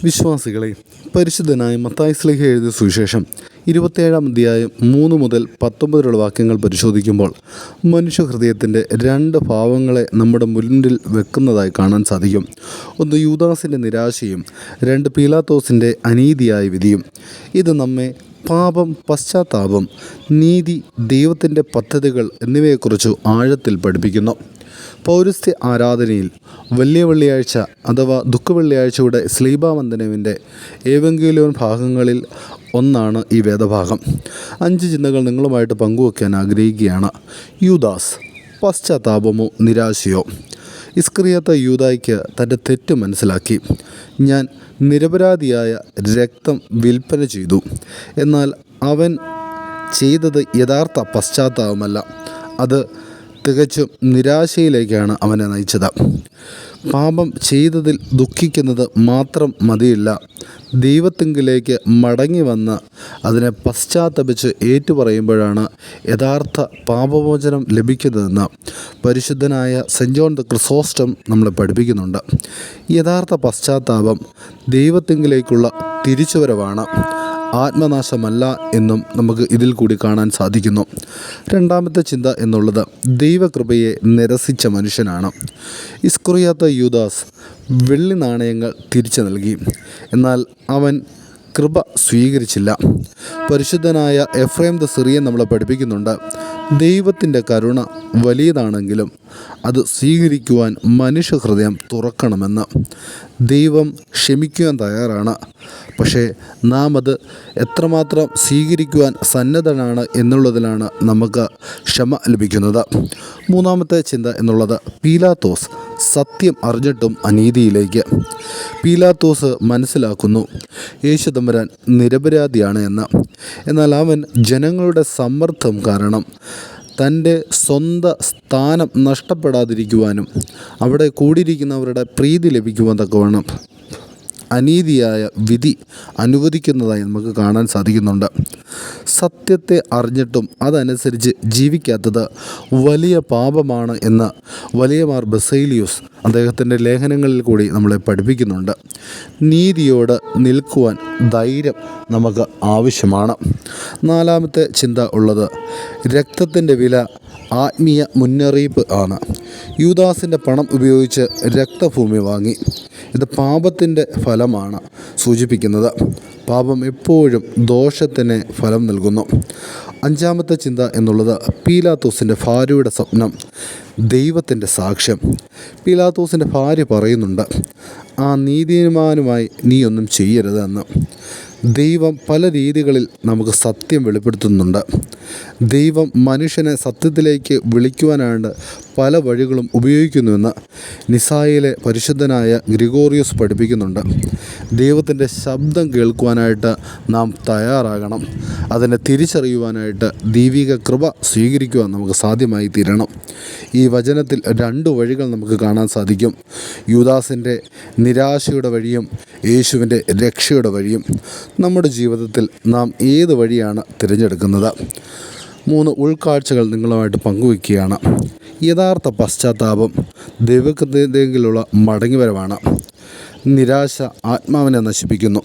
വിശ്വാസികളെ, പരിശുദ്ധനായ മത്തായി ശ്ലീഹ എഴുതിയ സുവിശേഷം 27-ാം അധ്യായം 3 മുതൽ 19 വാക്യങ്ങൾ പരിശോധിക്കുമ്പോൾ മനുഷ്യഹൃദയത്തിൻ്റെ രണ്ട് ഭാവങ്ങളെ നമ്മുടെ മുന്നിൽ വെക്കുന്നതായി കാണാൻ സാധിക്കും. ഒന്ന് യൂദാസിൻ്റെ നിരാശയും, രണ്ട് പീലാത്തോസിൻ്റെ അനീതിയായ വിധിയും. ഇത് നമ്മെ പാപം, പശ്ചാത്താപം, നീതി, ദൈവത്തിൻ്റെ പദ്ധതികൾ എന്നിവയെക്കുറിച്ച് ആഴത്തിൽ പഠിപ്പിക്കുന്നു. പൗരസ്ത്യ ആരാധനയിൽ വലിയ വെള്ളിയാഴ്ച അഥവാ ദുഃഖവെള്ളിയാഴ്ചയുടെ ശ്ലീബാവന്ദനവിൻ്റെ ഏവങ്കേലിയോൻ ഭാഗങ്ങളിൽ ഒന്നാണ് ഈ വേദഭാഗം. 5 ചിന്തകൾ നിങ്ങളുമായിട്ട് പങ്കുവയ്ക്കാൻ ആഗ്രഹിക്കുകയാണ്. യൂദാസ്, പശ്ചാത്താപമോ നിരാശയോ? ഇസ്കറിയാത്ത യൂദായ്ക്ക് തൻ്റെ തെറ്റ് മനസ്സിലാക്കി. ഞാൻ നിരപരാധിയായ രക്തം വിൽപ്പന ചെയ്തു. എന്നാൽ അവൻ ചെയ്തത് യഥാർത്ഥ പശ്ചാത്താപമല്ല, അത് തികച്ചും നിരാശയിലേക്കാണ് അവനെ നയിച്ചത്. പാപം ചെയ്തതിൽ ദുഃഖിക്കുന്നത് മാത്രം മതിയില്ല, ദൈവത്തിങ്കിലേക്ക് മടങ്ങി വന്ന് അതിനെ പശ്ചാത്തപിച്ച് ഏറ്റുപറയുമ്പോഴാണ് യഥാർത്ഥ പാപമോചനം ലഭിക്കുന്നതെന്ന് പരിശുദ്ധനായ സെൻറ്റ് ജോൺ ദ ക്രിസോസ്റ്റം നമ്മളെ പഠിപ്പിക്കുന്നുണ്ട്. യഥാർത്ഥ പശ്ചാത്താപം ദൈവത്തിങ്കിലേക്കുള്ള തിരിച്ചുവരവാണ്, ആത്മനാശമല്ല എന്നും നമുക്ക് ഇതിൽ കൂടി കാണാൻ സാധിക്കുന്നു. രണ്ടാമത്തെ ചിന്ത എന്നുള്ളത് ദൈവകൃപയെ നിരസിച്ച മനുഷ്യനാണ്. ഇസ്കറിയാത്ത യൂദാസ് വെള്ളി നാണയങ്ങൾ തിരിച്ചു നൽകി, എന്നാൽ അവൻ കൃപ സ്വീകരിച്ചില്ല. പരിശുദ്ധനായ എഫ്രൈം ദ സിറിയൻ നമ്മളെ പഠിപ്പിക്കുന്നുണ്ട്, ദൈവത്തിൻ്റെ കരുണ വലിയതാണെങ്കിലും അത് സ്വീകരിക്കുവാൻ മനുഷ്യഹൃദയം തുറക്കണമെന്ന്. ദൈവം ക്ഷമിക്കുവാൻ തയ്യാറാണ്, പക്ഷേ നാം അത് എത്രമാത്രം സ്വീകരിക്കുവാൻ സന്നദ്ധനാണ് എന്നുള്ളതിലാണ് നമുക്ക് ക്ഷമ ലഭിക്കുന്നത്. മൂന്നാമത്തെ ചിന്ത എന്നുള്ളത് പീലാത്തോസ്, സത്യം അറിഞ്ഞിട്ടും അനീതിയിലേക്ക്. പീലാത്തോസ് മനസ്സിലാക്കുന്നു യേശു തമ്പുരാൻ നിരപരാധിയാണ് എന്ന്. എന്നാൽ അവൻ ജനങ്ങളുടെ സമ്മർദ്ദം കാരണം തൻ്റെ സ്വന്തം സ്ഥാനം നഷ്ടപ്പെടാതിരിക്കുവാനും അവിടെ കൂടിയിരിക്കുന്നവരുടെ പ്രീതി ലഭിക്കുവാൻ തക്കവണ്ണം അനീതിയായ വിധി അനുവദിക്കുന്നതായി നമുക്ക് കാണാൻ സാധിക്കുന്നുണ്ട്. സത്യത്തെ അറിഞ്ഞിട്ടും അതനുസരിച്ച് ജീവിക്കാത്തത് വലിയ പാപമാണ് എന്ന് വലിയ മാർ ബസേലിയോസ് അദ്ദേഹത്തിൻ്റെ ലേഖനങ്ങളിൽ കൂടി നമ്മളെ പഠിപ്പിക്കുന്നുണ്ട്. നീതിയോട് നിൽക്കുവാൻ ധൈര്യം നമുക്ക് ആവശ്യമാണ്. നാലാമത്തെ ചിന്ത ഉള്ളത് രക്തത്തിൻ്റെ വില ആത്മീയ മുന്നറിയിപ്പ് ആണ്. യൂദാസിൻ്റെ പണം ഉപയോഗിച്ച് രക്തഭൂമി വാങ്ങി. ഇത് പാപത്തിൻ്റെ ഫലമാണ് സൂചിപ്പിക്കുന്നത്. പാപം എപ്പോഴും ദോഷത്തിന് ഫലം നൽകുന്നു. അഞ്ചാമത്തെ ചിന്ത എന്നുള്ളത് പീലാത്തോസിൻ്റെ ഭാര്യയുടെ സ്വപ്നം, ദൈവത്തിൻ്റെ സാക്ഷ്യം. പീലാത്തോസിൻ്റെ ഭാര്യ പറയുന്നുണ്ട്, ആ നീതിമാനുമായി നീ ഒന്നും ചെയ്യരുത് എന്ന്. ദൈവം പല രീതികളിൽ നമുക്ക് സത്യം വെളിപ്പെടുത്തുന്നുണ്ട്. ദൈവം മനുഷ്യനെ സത്യത്തിലേക്ക് വിളിക്കുവാനായിട്ട് പല വഴികളും ഉപയോഗിക്കുന്നുവെന്ന് നിസായിലെ പരിശുദ്ധനായ ഗ്രിഗോറിയോസ് പഠിപ്പിക്കുന്നുണ്ട്. ദൈവത്തിൻ്റെ ശബ്ദം കേൾക്കുവാനായിട്ട് നാം തയ്യാറാകണം. അതിനെ തിരിച്ചറിയുവാനായിട്ട് ദൈവിക കൃപ സ്വീകരിക്കുവാൻ നമുക്ക് സാധ്യമായി തീരണം. ഈ വചനത്തിൽ 2 വഴികൾ നമുക്ക് കാണാൻ സാധിക്കും. യൂദാസിൻ്റെ നിരാശയുടെ വഴിയും യേശുവിൻ്റെ രക്ഷയുടെ വഴിയും. നമ്മുടെ ജീവിതത്തിൽ നാം ഏത് വഴിയാണ് തിരഞ്ഞെടുക്കുന്നത്? 3 ഉൾക്കാഴ്ചകൾ നിങ്ങളുമായിട്ട് പങ്കുവയ്ക്കുകയാണ്. യഥാർത്ഥ പശ്ചാത്താപം ദൈവത്തിങ്കിലുള്ള മടങ്ങിവരവാണ്. നിരാശ ആത്മാവിനെ നശിപ്പിക്കുന്നു.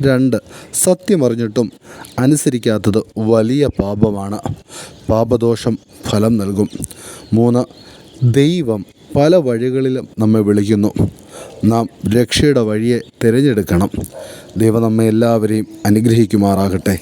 2 സത്യമറിഞ്ഞിട്ടും അനുസരിക്കാത്തത് വലിയ പാപമാണ്, പാപദോഷം ഫലം നൽകും. 3 ദൈവം പല വഴികളിലും നമ്മെ വിളിക്കുന്നു. നാം രക്ഷയുടെ വഴിയെ തിരഞ്ഞെടുക്കണം. ദൈവം നമ്മെ എല്ലാവരെയും അനുഗ്രഹിക്കുമാറാകട്ടെ.